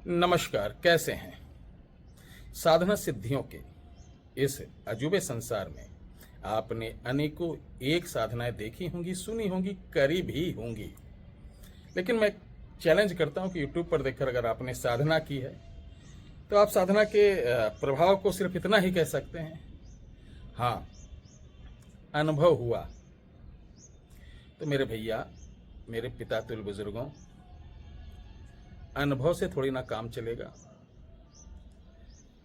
नमस्कार, कैसे हैं। साधना सिद्धियों के इस अजूबे संसार में आपने अनेकों एक साधनाएं देखी होंगी, सुनी होंगी, करी भी होंगी। लेकिन मैं चैलेंज करता हूं कि यूट्यूब पर देखकर अगर आपने साधना की है तो आप साधना के प्रभाव को सिर्फ इतना ही कह सकते हैं, हाँ, अनुभव हुआ। तो मेरे भैया, मेरे पिता तुल्य बुजुर्गों, अनुभव से थोड़ी ना काम चलेगा।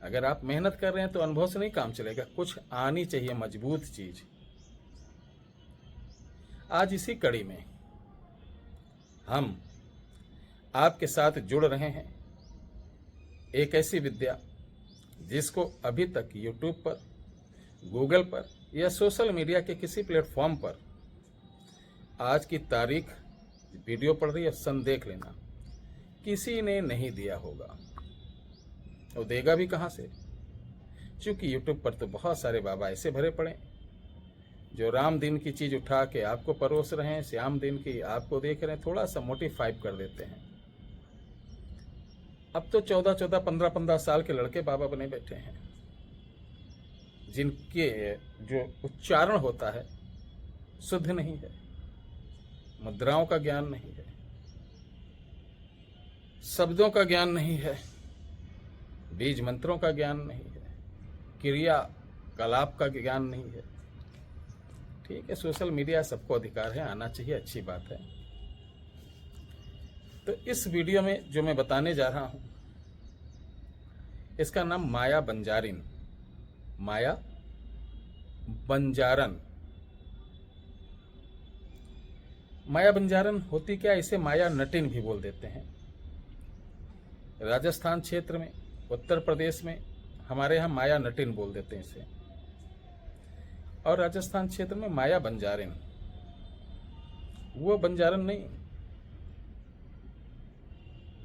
अगर आप मेहनत कर रहे हैं तो अनुभव से नहीं काम चलेगा, कुछ आनी चाहिए मजबूत चीज। आज इसी कड़ी में हम आपके साथ जुड़ रहे हैं एक ऐसी विद्या जिसको अभी तक यूट्यूब पर, गूगल पर या सोशल मीडिया के किसी प्लेटफॉर्म पर आज की तारीख वीडियो पढ़ रही है, सन देख लेना, किसी ने नहीं दिया होगा। वो देगा भी कहाँ से, क्योंकि यूट्यूब पर तो बहुत सारे बाबा ऐसे भरे पड़े जो राम दिन की चीज़ उठा के आपको परोस रहे हैं, श्याम दिन की आपको देख रहे हैं, थोड़ा सा मोटिफाइव कर देते हैं। अब तो 14-14, 15-15 साल के लड़के बाबा बने बैठे हैं, जिनके जो उच्चारण होता है शुद्ध नहीं है, मुद्राओं का ज्ञान नहीं है, शब्दों का ज्ञान नहीं है, बीज मंत्रों का ज्ञान नहीं है, क्रिया कलाप का ज्ञान नहीं है। ठीक है, सोशल मीडिया सबको अधिकार है, आना चाहिए, अच्छी बात है। तो इस वीडियो में जो मैं बताने जा रहा हूं, इसका नाम माया बंजारिन, माया बंजारन। माया बंजारन होती क्या, इसे माया नटिन भी बोल देते हैं। राजस्थान क्षेत्र में, उत्तर प्रदेश में हमारे यहाँ माया नटिन बोल देते हैं इसे, और राजस्थान क्षेत्र में माया बंजारिन। वो बंजारन नहीं,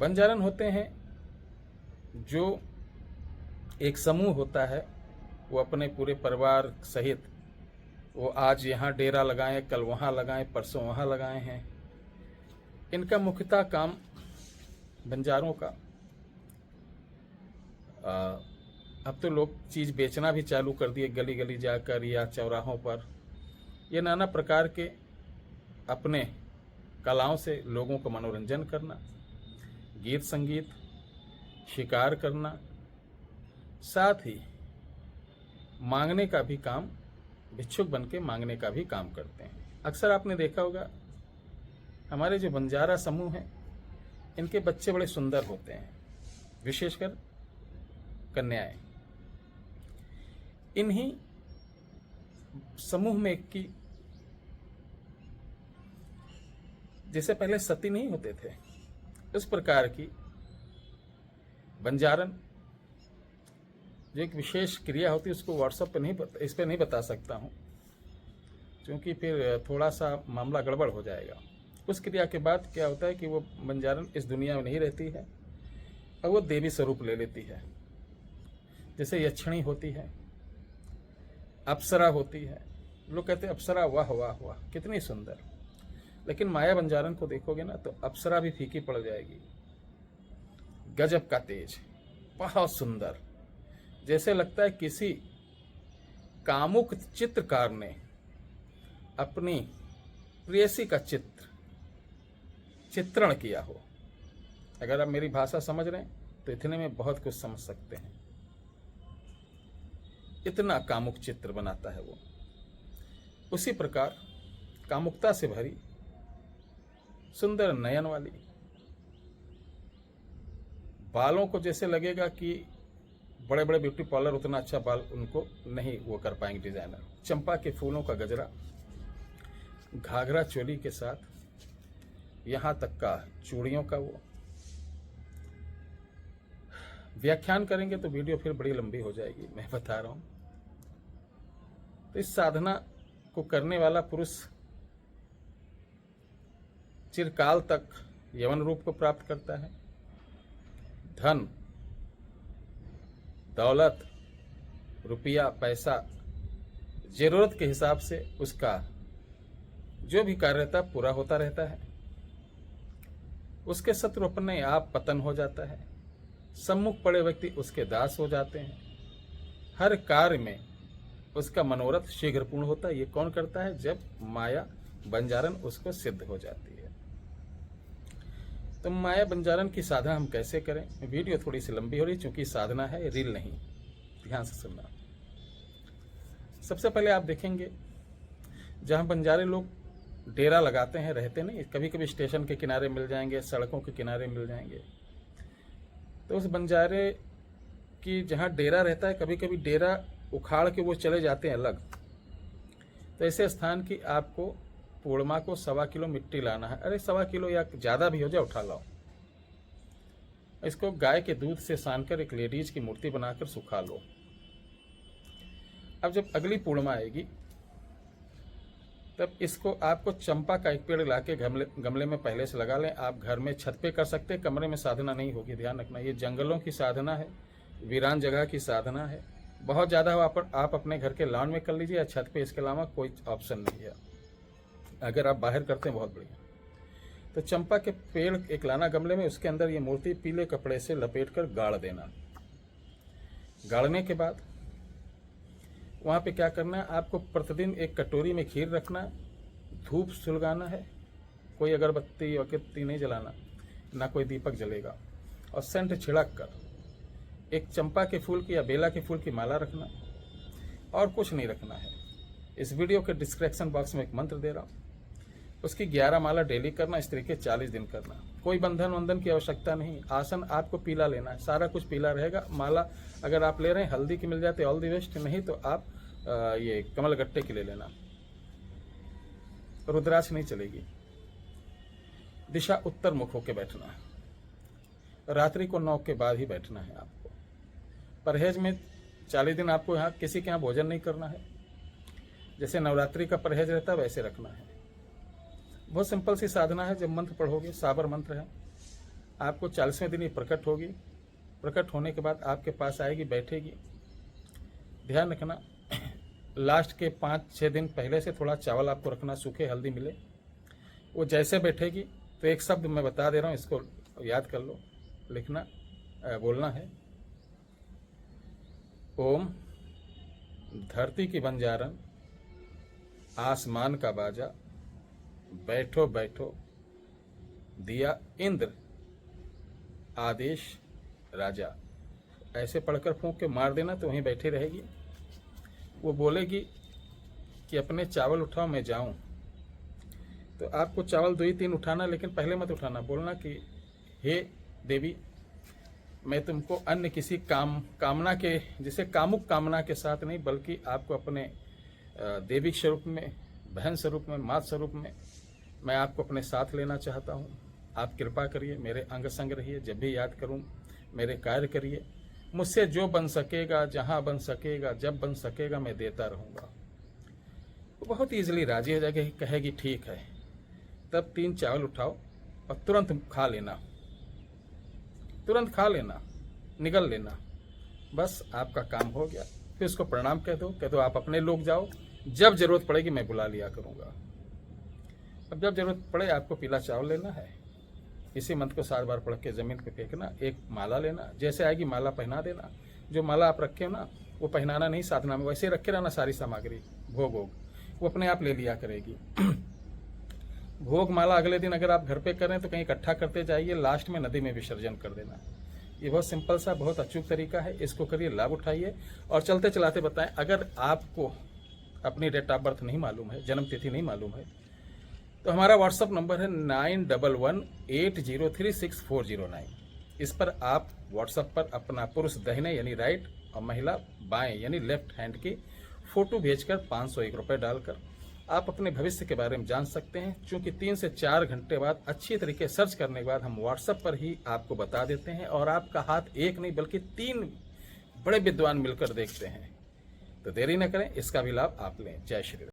बंजारन होते हैं जो एक समूह होता है, वो अपने पूरे परिवार सहित वो आज यहाँ डेरा लगाएं, कल वहाँ लगाएं, परसों वहाँ लगाए हैं। इनका मुख्यतः काम बंजारों का, अब तो लोग चीज़ बेचना भी चालू कर दिए, गली गली जाकर या चौराहों पर। ये नाना प्रकार के अपने कलाओं से लोगों को मनोरंजन करना, गीत संगीत, शिकार करना, साथ ही मांगने का भी काम, भिक्षुक बन के मांगने का भी काम करते हैं। अक्सर आपने देखा होगा हमारे जो बंजारा समूह हैं, इनके बच्चे बड़े सुंदर होते हैं, विशेषकर कन्याएं। इन्हीं समूह में की, जैसे पहले सती नहीं होते थे, इस प्रकार की बंजारन जो एक विशेष क्रिया होती है, उसको व्हाट्सएप पे नहीं, इस पे नहीं बता सकता हूँ, क्योंकि फिर थोड़ा सा मामला गड़बड़ हो जाएगा। उस क्रिया के बाद क्या होता है कि वो बंजारन इस दुनिया में नहीं रहती है और वो देवी स्वरूप ले लेती है। जैसे यक्षिणी होती है, अप्सरा होती है। लोग कहते हैं अप्सरा वाह वाह वाह कितनी सुंदर, लेकिन माया बंजारन को देखोगे ना तो अप्सरा भी फीकी पड़ जाएगी। गजब का तेज, बहुत सुंदर, जैसे लगता है किसी कामुक चित्रकार ने अपनी प्रेयसी का चित्रण किया हो। अगर आप मेरी भाषा समझ रहे हैं तो इतने में बहुत कुछ समझ सकते हैं। इतना कामुक चित्र बनाता है वो। उसी प्रकार कामुकता से भरी, सुंदर नयन वाली, बालों को जैसे लगेगा कि बड़े बड़े ब्यूटी पार्लर उतना अच्छा बाल उनको नहीं वो कर पाएंगे डिजाइनर। चंपा के फूलों का गजरा, घाघरा चोली के साथ, यहां तक का चूड़ियों का वो। व्याख्यान करेंगे तो वीडियो फिर बड़ी लंबी हो जाएगी, मैं बता रहा हूं। तो इस साधना को करने वाला पुरुष चिरकाल तक यवन रूप को प्राप्त करता है। धन दौलत, रुपया, पैसा, जरूरत के हिसाब से उसका जो भी कार्य रहता है पूरा होता रहता है। उसके शत्रु अपने आप पतन हो जाता है। सम्मुख पड़े व्यक्ति उसके दास हो जाते हैं। हर कार्य में उसका मनोरथ शीघ्र पूर्ण होता है। ये कौन करता है? जब माया बंजारण उसको सिद्ध हो जाती है। तो माया बंजारण की साधना हम कैसे करें? वीडियो थोड़ी सी लंबी हो रही क्योंकि साधना है, रील नहीं। ध्यान से सुनना। सबसे पहले आप देखेंगे जहां बंजारे लोग डेरा लगाते हैं, रहते नहीं, कभी कभी स्टेशन के किनारे मिल जाएंगे, सड़कों के किनारे मिल जाएंगे। तो उस बंजारे की जहाँ डेरा रहता है, कभी कभी डेरा उखाड़ के वो चले जाते हैं अलग। तो ऐसे स्थान की आपको पूर्णिमा को 1.25 किलो मिट्टी लाना है। अरे 1.25 किलो या ज़्यादा भी हो जाए, उठा लाओ। इसको गाय के दूध से सानकर एक लेडीज की मूर्ति बनाकर सुखा लो। अब जब अगली पूर्णिमा आएगी तब इसको आपको चंपा का एक पेड़ लाके गमले में पहले से लगा लें। आप घर में छत पे कर सकते हैं, कमरे में साधना नहीं होगी। ध्यान रखना, ये जंगलों की साधना है, वीरान जगह की साधना है। बहुत ज़्यादा हो आप अपने घर के लॉन में कर लीजिए या छत पे, इसके अलावा कोई ऑप्शन नहीं है। अगर आप बाहर करते हैं बहुत बढ़िया। तो चंपा के पेड़ एक लाना गमले में, उसके अंदर ये मूर्ति पीले कपड़े से लपेट कर गाड़ देना। गाड़ने के बाद वहाँ पे क्या करना है, आपको प्रतिदिन एक कटोरी में खीर रखना, धूप सुलगाना है, कोई अगरबत्ती अगरबत्ती नहीं जलाना, ना कोई दीपक जलेगा, और सेंट छिड़क कर एक चंपा के फूल की या बेला के फूल की माला रखना, और कुछ नहीं रखना है। इस वीडियो के डिस्क्रिप्शन बॉक्स में एक मंत्र दे रहा हूँ, उसकी 11 माला डेली करना, इस तरीके 40 दिन करना। कोई बंधन वंधन की आवश्यकता नहीं। आसन आपको पीला लेना है, सारा कुछ पीला रहेगा। माला अगर आप ले रहे हैं हल्दी की मिल जाती है, ऑल दी बेस्ट, नहीं तो आप ये कमल गट्टे की ले लेना। रुद्राक्ष नहीं चलेगी। दिशा उत्तर मुख होकर बैठना है। रात्रि को 9 के बाद ही बैठना है आपको। परहेज में 40 दिन आपको यहाँ किसी के यहाँ भोजन नहीं करना है। जैसे नवरात्रि का परहेज रहता है वैसे रखना है। बहुत सिंपल सी साधना है। जब मंत्र पढ़ोगे, साबर मंत्र है, आपको 40वें दिन ही प्रकट होगी। प्रकट होने के बाद आपके पास आएगी, बैठेगी। ध्यान रखना, लास्ट के 5-6 दिन पहले से थोड़ा चावल आपको रखना, सूखे हल्दी मिले। वो जैसे बैठेगी तो एक शब्द मैं बता दे रहा हूँ, इसको याद कर लो, लिखना, बोलना है। ओम धरती की बंजारन, आसमान का बाजा, बैठो बैठो दिया इंद्र, आदेश राजा। ऐसे पढ़कर फूंक के मार देना तो वहीं बैठी रहेगी। वो बोलेगी कि अपने चावल उठाओ, मैं जाऊं। तो आपको चावल 2-3 उठाना, लेकिन पहले मत उठाना। बोलना कि हे देवी, मैं तुमको अन्य किसी कामना के, जिसे कामुक कामना के साथ नहीं, बल्कि आपको अपने देवी स्वरूप में, बहन स्वरूप में, मात स्वरूप में मैं आपको अपने साथ लेना चाहता हूँ। आप कृपा करिए, मेरे अंग संग रहिए, जब भी याद करूँ मेरे कार्य करिए। मुझसे जो बन सकेगा, जहाँ बन सकेगा, जब बन सकेगा, मैं देता रहूँगा। वो बहुत ईजिली राजी हो जाएगी, कहेगी ठीक है। तब 3 चावल उठाओ और तुरंत खा लेना, तुरंत खा लेना, निगल लेना। बस आपका काम हो गया। फिर उसको प्रणाम कह दो आप अपने लोग जाओ, जब जरूरत पड़ेगी मैं बुला लिया करूँगा। अब जब जरूरत पड़े आपको पीला चावल लेना है, इसी मंत्र को 7 बार पढ़ के जमीन पे फेंकना। एक माला लेना, जैसे आएगी माला पहना देना। जो माला आप रखे हो ना, वो पहनाना नहीं साधना में, वैसे रखे रहना। सारी सामग्री भोग वो अपने आप ले लिया करेगी। भोग माला अगले दिन अगर आप घर पे करें तो कहीं इकट्ठा करते जाइए, लास्ट में नदी में विसर्जन कर देना। ये बहुत सिंपल सा, बहुत अचूक तरीका है। इसको करिए, लाभ उठाइए। और चलते चलाते बताएं, अगर आपको अपनी डेट ऑफ बर्थ नहीं मालूम है, जन्म तिथि नहीं मालूम है, तो हमारा व्हाट्सअप नंबर है 9118036409। इस पर आप व्हाट्सअप पर अपना पुरुष दाहिने यानी राइट और महिला बाएं यानी लेफ्ट हैंड की फोटो भेजकर 501 रुपये डालकर आप अपने भविष्य के बारे में जान सकते हैं। क्योंकि 3 से 4 घंटे बाद अच्छी तरीके सर्च करने के बाद हम व्हाट्सएप पर ही आपको बता देते हैं, और आपका हाथ एक नहीं बल्कि 3 बड़े विद्वान मिलकर देखते हैं। तो देरी न करें, इसका भी लाभ आप लें। जय श्री राम।